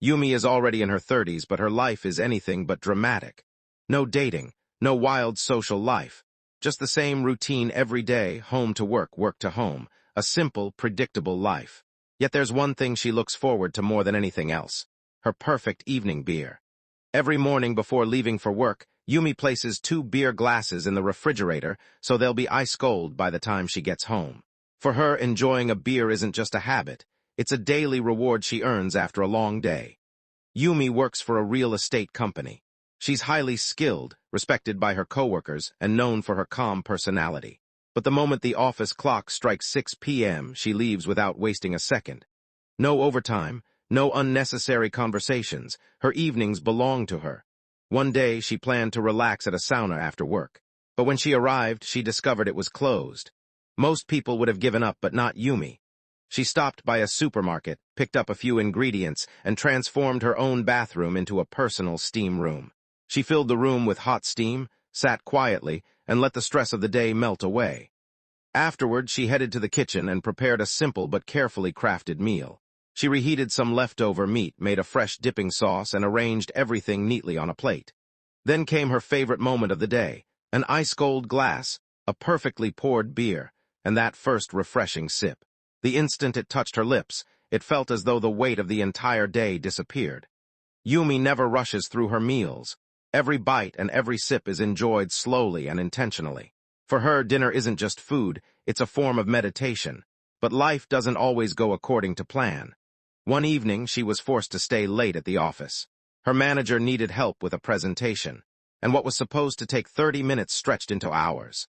Yumi is already in her 30s, but her life is anything but dramatic. No dating, no wild social life. Just the same routine every day, home to work, work to home. A simple, predictable life. Yet there's one thing she looks forward to more than anything else. Her perfect evening beer. Every morning before leaving for work, Yumi places 2 beer glasses in the refrigerator so they'll be ice cold by the time she gets home. For her, enjoying a beer isn't just a habit. It's a daily reward she earns after a long day. Yumi works for a real estate company. She's highly skilled, respected by her coworkers, and known for her calm personality. But the moment the office clock strikes 6 p.m., she leaves without wasting a second. No overtime, no unnecessary conversations. Her evenings belong to her. One day, she planned to relax at a sauna after work. But when she arrived, she discovered it was closed. Most people would have given up, but not Yumi. She stopped by a supermarket, picked up a few ingredients, and transformed her own bathroom into a personal steam room. She filled the room with hot steam, sat quietly, and let the stress of the day melt away. Afterward, she headed to the kitchen and prepared a simple but carefully crafted meal. She reheated some leftover meat, made a fresh dipping sauce, and arranged everything neatly on a plate. Then came her favorite moment of the day, an ice-cold glass, a perfectly poured beer, and that first refreshing sip. The instant it touched her lips, it felt as though the weight of the entire day disappeared. Yumi never rushes through her meals. Every bite and every sip is enjoyed slowly and intentionally. For her, dinner isn't just food, it's a form of meditation. But life doesn't always go according to plan. One evening, she was forced to stay late at the office. Her manager needed help with a presentation, and what was supposed to take 30 minutes stretched into hours.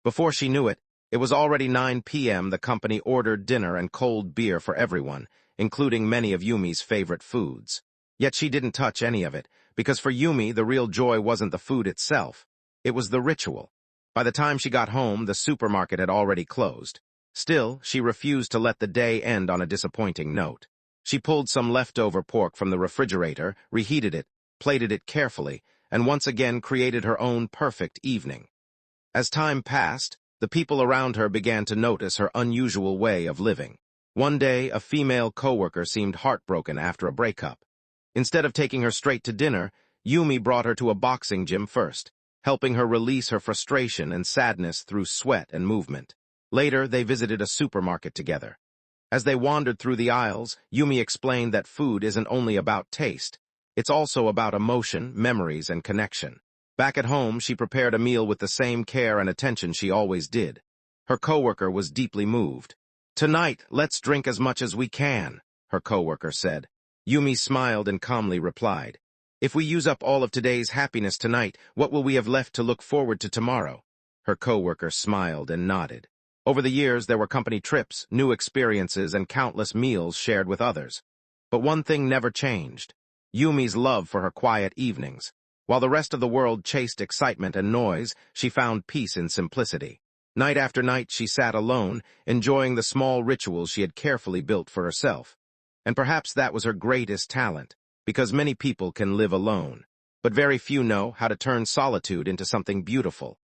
Before she knew it, it was already 9 p.m. The company ordered dinner and cold beer for everyone, including many of Yumi's favorite foods. Yet she didn't touch any of it, because for Yumi, the real joy wasn't the food itself. It was the ritual. By the time she got home, the supermarket had already closed. Still, she refused to let the day end on a disappointing note. She pulled some leftover pork from the refrigerator, reheated it, plated it carefully, and once again created her own perfect evening. As time passed, the people around her began to notice her unusual way of living. One day, a female coworker seemed heartbroken after a breakup. Instead of taking her straight to dinner, Yumi brought her to a boxing gym first, helping her release her frustration and sadness through sweat and movement. Later, they visited a supermarket together. As they wandered through the aisles, Yumi explained that food isn't only about taste. It's also about emotion, memories, and connection. Back at home, she prepared a meal with the same care and attention she always did. Her coworker was deeply moved. "Tonight, let's drink as much as we can," her coworker said. Yumi smiled and calmly replied, "If we use up all of today's happiness tonight, what will we have left to look forward to tomorrow?" Her coworker smiled and nodded. Over the years, there were company trips, new experiences, and countless meals shared with others. But one thing never changed: Yumi's love for her quiet evenings. While the rest of the world chased excitement and noise, she found peace in simplicity. Night after night, she sat alone, enjoying the small rituals she had carefully built for herself. And perhaps that was her greatest talent, because many people can live alone, but very few know how to turn solitude into something beautiful.